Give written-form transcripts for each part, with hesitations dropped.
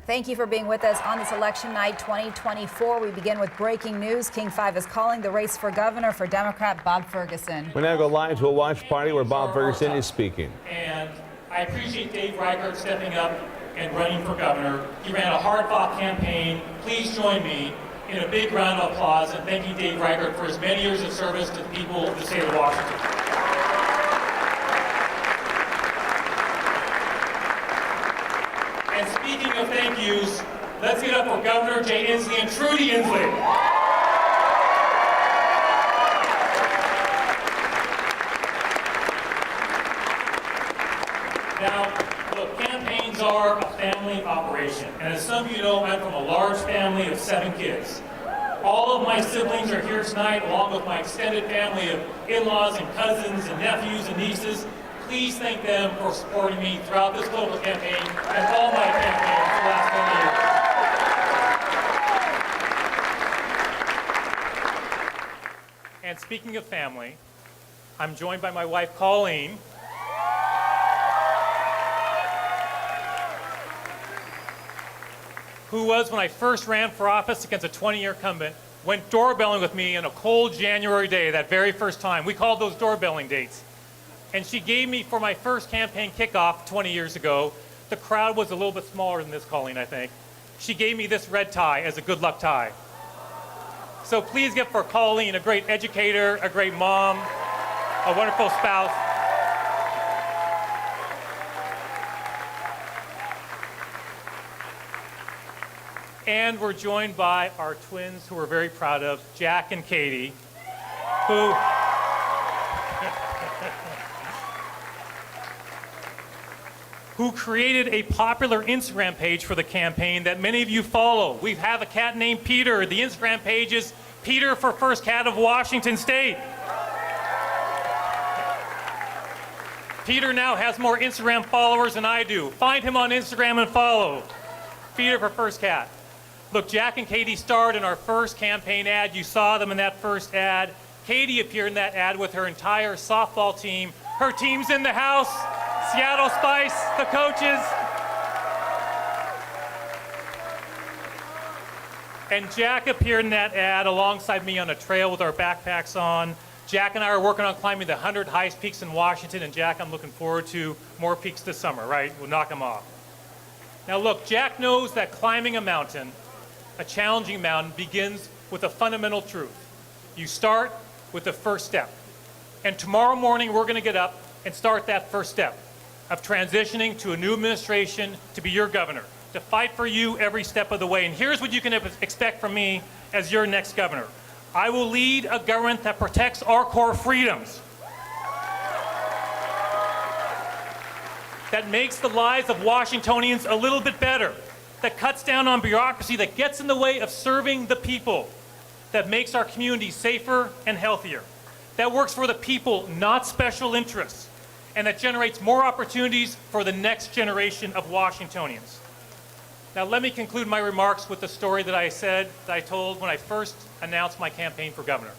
Thank you for being with us on this election night 2024. We begin with breaking news. King 5 is calling the race for governor for Democrat Bob Ferguson. We now go live to a watch party where Bob Ferguson is speaking. And I appreciate Dave Reichert stepping up and running for governor. He ran a hard-fought campaign. Please join me in a big round of applause and thanking Dave Reichert for his many years of service to the people of the state of Washington. And speaking of thank yous, let's get up for Governor Jay Inslee and Trudy Inslee. Now, look, campaigns are a family operation. And as some of you know, I'm from a large family of 7 kids. All of my siblings are here tonight, along with my extended family of in-laws and cousins and nephews and nieces. Please thank them for supporting me throughout this political campaign and all my campaigns for the last 20 years. And speaking of family, I'm joined by my wife, Colleen, who was, when I first ran for office against a 20-year incumbent, went doorbelling with me on a cold January day, that very first time. We called those doorbelling dates. And she gave me, for my first campaign kickoff 20 years ago, the crowd was a little bit smaller than this, Colleen, I think. She gave me this red tie as a good luck tie. So please give for Colleen, a great educator, a great mom, a wonderful spouse. And we're joined by our twins, who we're very proud of, Jack and Katie, who created a popular Instagram page for the campaign that many of you follow. We have a cat named Peter. The Instagram page is Peter for First Cat of Washington State. Peter now has more Instagram followers than I do. Find him on Instagram and follow. Peter for First Cat. Look, Jack and Katie starred in our first campaign ad. You saw them in that first ad. Katie appeared in that ad with her entire softball team. Her team's in the house. Seattle Spice, the coaches. And Jack appeared in that ad alongside me on a trail with our backpacks on. Jack and I are working on climbing the 100 highest peaks in Washington, and Jack, I'm looking forward to more peaks this summer, right? We'll knock them off. Now look, Jack knows that climbing a mountain, a challenging mountain, begins with a fundamental truth. You start with the first step. And tomorrow morning, we're gonna get up and start that first step of transitioning to a new administration to be your governor, to fight for you every step of the way. And here's what you can expect from me as your next governor. I will lead a government that protects our core freedoms, that makes the lives of Washingtonians a little bit better, that cuts down on bureaucracy, that gets in the way of serving the people, that makes our communities safer and healthier, that works for the people, not special interests, and that generates more opportunities for the next generation of Washingtonians. Now let me conclude my remarks with the story that I told when I first announced my campaign for governor.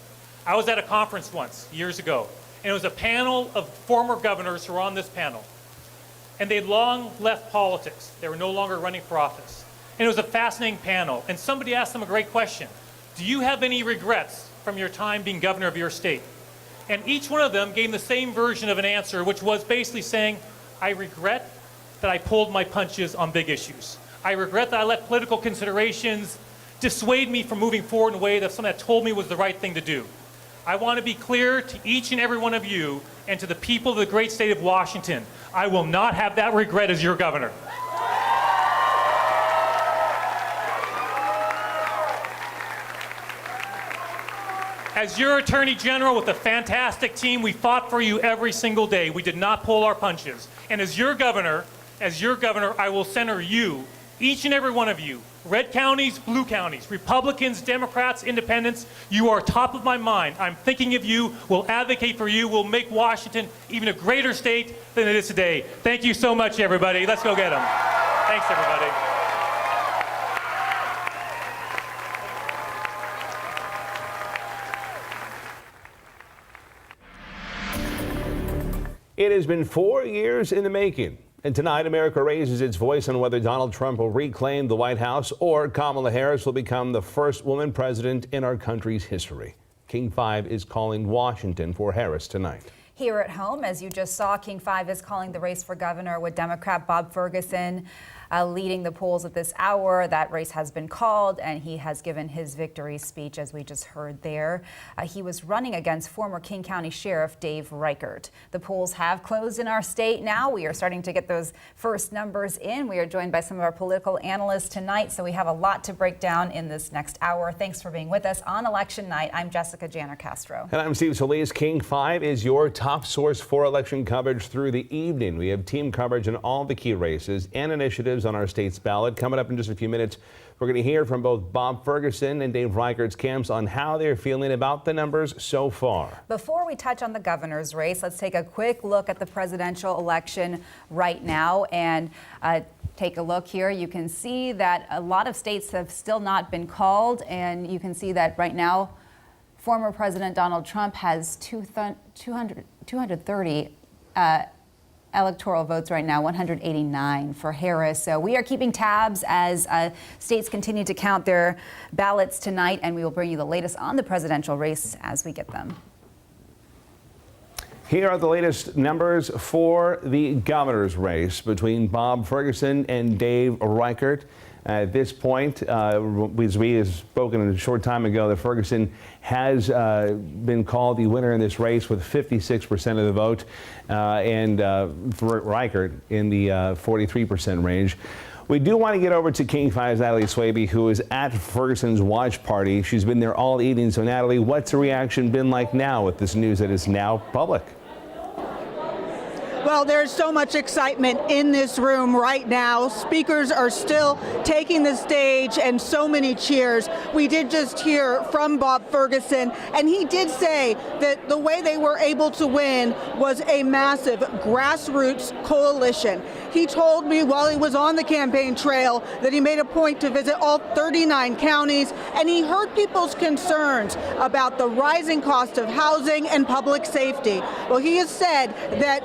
I was at a conference once, years ago, and it was a panel of former governors who were on this panel. And they'd long left politics. They were no longer running for office. And it was a fascinating panel, and somebody asked them a great question. Do you have any regrets from your time being governor of your state? And each one of them gave the same version of an answer, which was basically saying, I regret that I pulled my punches on big issues. I regret that I let political considerations dissuade me from moving forward in a way that someone had told me was the right thing to do. I want to be clear to each and every one of you and to the people of the great state of Washington, I will not have that regret as your governor. As your Attorney General with a fantastic team, we fought for you every single day. We did not pull our punches. And as your governor, I will center you, each and every one of you, red counties, blue counties, Republicans, Democrats, independents, you are top of my mind. I'm thinking of you, will advocate for you, will make Washington even a greater state than it is today. Thank you so much, everybody. Let's go get them. Thanks, everybody. It has been 4 years in the making. And tonight, America raises its voice on whether Donald Trump will reclaim the White House or Kamala Harris will become the first woman president in our country's history. King 5 is calling Washington for Harris tonight. Here at home, as you just saw, King 5 is calling the race for governor with Democrat Bob Ferguson leading the polls at this hour. That race has been called, and he has given his victory speech, as we just heard there. He was running against former King County Sheriff Dave Reichert. The polls have closed in our state now. We are starting to get those first numbers in. We are joined by some of our political analysts tonight, so we have a lot to break down in this next hour. Thanks for being with us on election night. I'm Jessica Janner Castro. And I'm Steve Solis. King 5 is your top source for election coverage through the evening. We have team coverage in all the key races and initiatives on our state's ballot. Coming up in just a few minutes, we're going to hear from both Bob Ferguson and Dave Reichert's camps on how they're feeling about the numbers so far. Before we touch on the governor's race, let's take a quick look at the presidential election right now and take a look here. You can see that a lot of states have still not been called, and you can see that right now former President Donald Trump has 230 electoral votes right now, 189 for Harris. So we are keeping tabs as states continue to count their ballots tonight, and we will bring you the latest on the presidential race as we get them. Here are the latest numbers for the governor's race between Bob Ferguson and Dave Reichert. At this point, as we have spoken a short time ago, that Ferguson has been called the winner in this race with 56% of the vote, and for Reichert in the 43% range. We do want to get over to King 5's Natalie Swaby, who is at Ferguson's watch party. She's been there all evening. So, Natalie, what's the reaction been like now with this news that is now public? Well, there's so much excitement in this room right now. Speakers are still taking the stage and so many cheers. We did just hear from Bob Ferguson, and he did say that the way they were able to win was a massive grassroots coalition. He told me while he was on the campaign trail that he made a point to visit all 39 counties, and he heard people's concerns about the rising cost of housing and public safety. Well, he has said that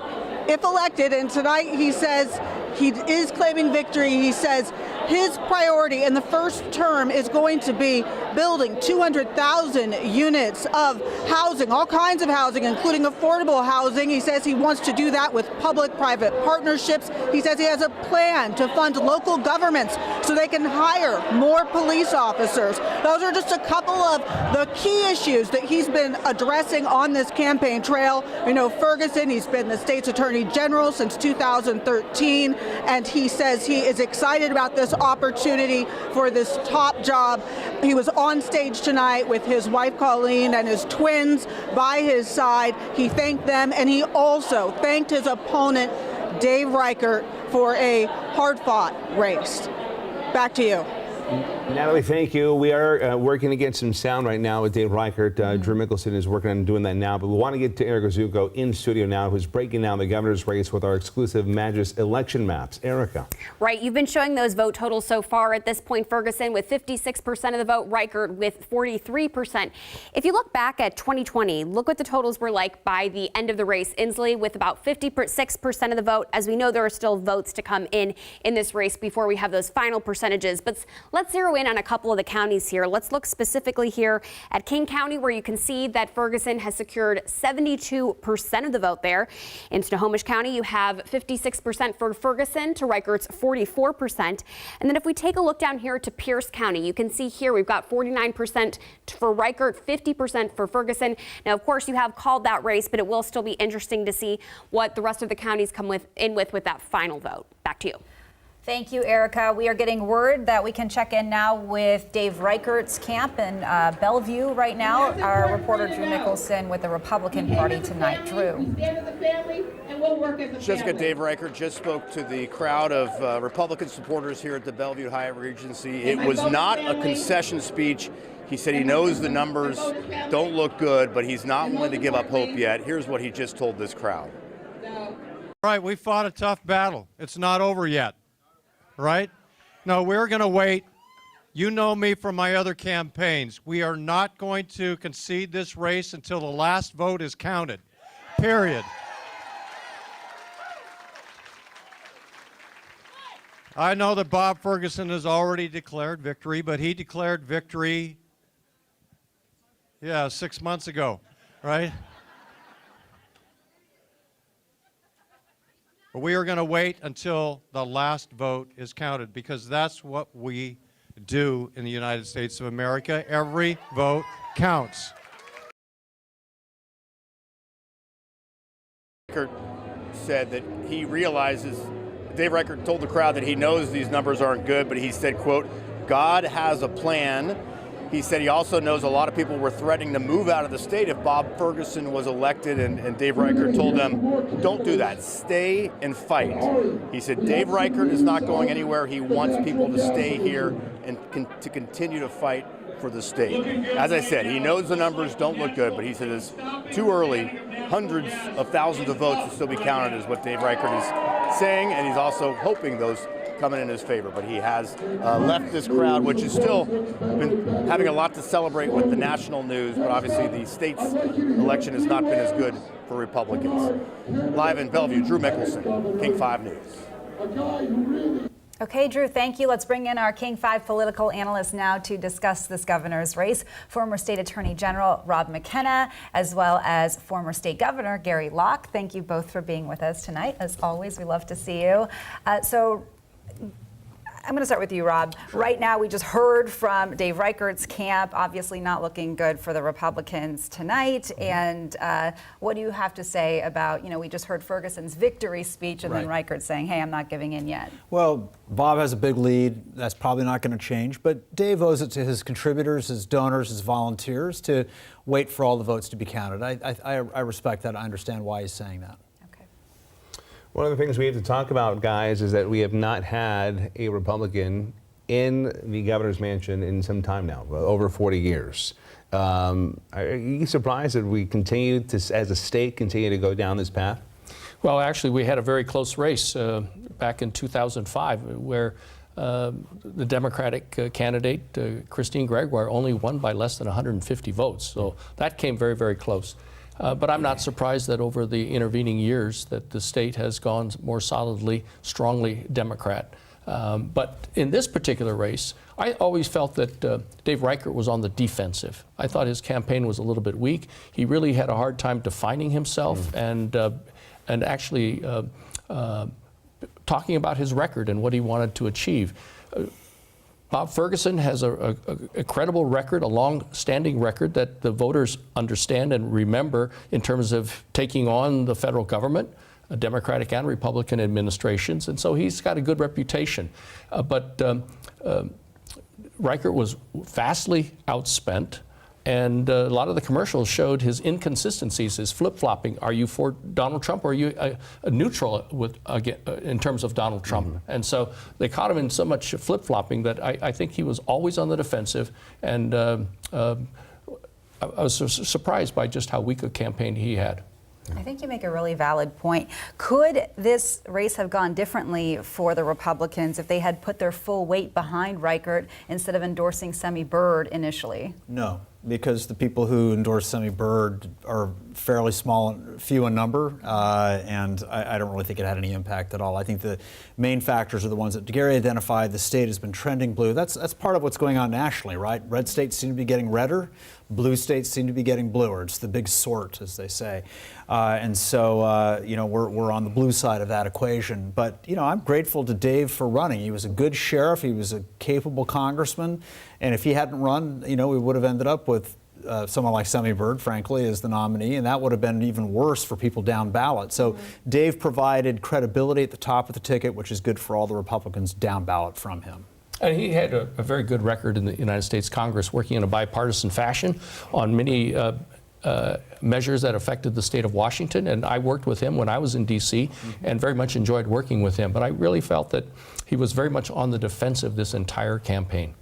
if elected, and tonight he says he is claiming victory, he says his priority in the first term is going to be building 200,000 units of housing, all kinds of housing, including affordable housing. He says he wants to do that with public-private partnerships. He says he has a plan to fund local governments so they can hire more police officers. Those are just a couple of the key issues that he's been addressing on this campaign trail. You know, Ferguson, he's been the state's attorney general since 2013, and he says he is excited about this opportunity for this top job. He was on stage tonight with his wife Colleen and his twins by his side. He thanked them, and he also thanked his opponent Dave Reichert for a hard-fought race. Back to you. Natalie, thank you. We are working to get some sound right now with Dave Reichert. Drew Mickelson is working on doing that now, but we want to get to Erica Zucco in studio now, who's breaking down the governor's race with our exclusive Magis election maps. Erica. Right, you've been showing those vote totals so far. At this point, Ferguson with 56% of the vote, Reichert with 43%. If you look back at 2020, look what the totals were like by the end of the race. Inslee with about 56% of the vote. As we know, there are still votes to come in this race before we have those final percentages. But let's zero in on a couple of the counties here. Let's look specifically here at King County, where you can see that Ferguson has secured 72% of the vote there. In Snohomish County, you have 56% for Ferguson to Reichert's 44%. And then if we take a look down here to Pierce County, you can see here we've got 49% for Reichert, 50% for Ferguson. Now, of course, you have called that race, but it will still be interesting to see what the rest of the counties come in with that final vote. Back to you. Thank you, Erica. We are getting word that we can check in now with Dave Reichert's camp in Bellevue right now. Our reporter Drew Mickelson with the Republican Party tonight. Drew. Jessica, Dave Reichert just spoke to the crowd of Republican supporters here at the Bellevue Hyatt Regency. It was not a concession speech. He said he knows the numbers don't look good, but he's not willing to give up hope yet. Here's what he just told this crowd. All right, we fought a tough battle. It's not over yet. Right? No, we're going to wait. You know me from my other campaigns. We are not going to concede this race until the last vote is counted. Period. I know that Bob Ferguson has already declared victory, but he declared victory, 6 months ago, right? But we are going to wait until the last vote is counted, because that's what we do in the United States of America. Every vote counts. Reichert said that he realizes, Dave Reichert told the crowd that he knows these numbers aren't good, but he said, quote, God has a plan. He said he also knows a lot of people were threatening to move out of the state if Bob Ferguson was elected, and Dave Reichert told them, don't do that, stay and fight. He said Dave Reichert is not going anywhere. He wants people to stay here and to continue to fight for the state. As I said, he knows the numbers don't look good, but he said it's too early. Hundreds of thousands of votes will still be counted, is what Dave Reichert is saying, and he's also hoping those coming in his favor. But he has left this crowd, which has still been having a lot to celebrate with the national news, but obviously the state's election has not been as good for Republicans. Live in Bellevue, Drew Mickelson, King 5 News. Okay, Drew, thank you. Let's bring in our King 5 political analyst now to discuss this governor's race. Former State Attorney General Rob McKenna, as well as former State Governor Gary Locke. Thank you both for being with us tonight. As always, we love to see you. So I'm going to start with you, Rob. Sure. Right now, we just heard from Dave Reichert's camp, obviously not looking good for the Republicans tonight. And what do you have to say about, we just heard Ferguson's victory speech and then Reichert saying, hey, I'm not giving in yet. Well, Bob has a big lead. That's probably not going to change. But Dave owes it to his contributors, his donors, his volunteers to wait for all the votes to be counted. I respect that. I understand why he's saying that. One of the things we have to talk about, guys, is that we have not had a Republican in the governor's mansion in some time now, over 40 years. Are you surprised that we continue to, as a state, continue to go down this path? Well, actually, we had a very close race back in 2005 where the Democratic candidate, Christine Gregoire, only won by less than 150 votes. So that came very, very close. But I'm not surprised that over the intervening years that the state has gone more solidly, strongly Democrat. But in this particular race, I always felt that Dave Reichert was on the defensive. I thought his campaign was a little bit weak. He really had a hard time defining himself and actually talking about his record and what he wanted to achieve. Bob Ferguson has a credible record, a long-standing record that the voters understand and remember in terms of taking on the federal government, Democratic and Republican administrations, and so he's got a good reputation. But Reichert was vastly outspent, and a lot of the commercials showed his inconsistencies, his flip-flopping. Are you for Donald Trump or are you a neutral in terms of Donald Trump? Mm-hmm. And so they caught him in so much flip-flopping that I think he was always on the defensive, and I was surprised by just how weak a campaign he had. I think you make a really valid point. Could this race have gone differently for the Republicans if they had put their full weight behind Reichert instead of endorsing Semi Bird initially? No, because the people who endorse Semi Bird are fairly small, few in number, and I don't really think it had any impact at all. I think the main factors are the ones that Gary identified. The state has been trending blue. That's part of what's going on nationally, right? Red states seem to be getting redder. Blue states seem to be getting bluer. It's the big sort, as they say. And so, we're on the blue side of that equation. But, I'm grateful to Dave for running. He was a good sheriff. He was a capable congressman. And if he hadn't run, we would have ended up with someone like Semi Bird, frankly, as the nominee. And that would have been even worse for people down ballot. So Dave provided credibility at the top of the ticket, which is good for all the Republicans down ballot from him. And he had a very good record in the United States Congress, working in a bipartisan fashion on many measures that affected the state of Washington. And I worked with him when I was in D.C. and very much enjoyed working with him. But I really felt that he was very much on the defensive this entire campaign.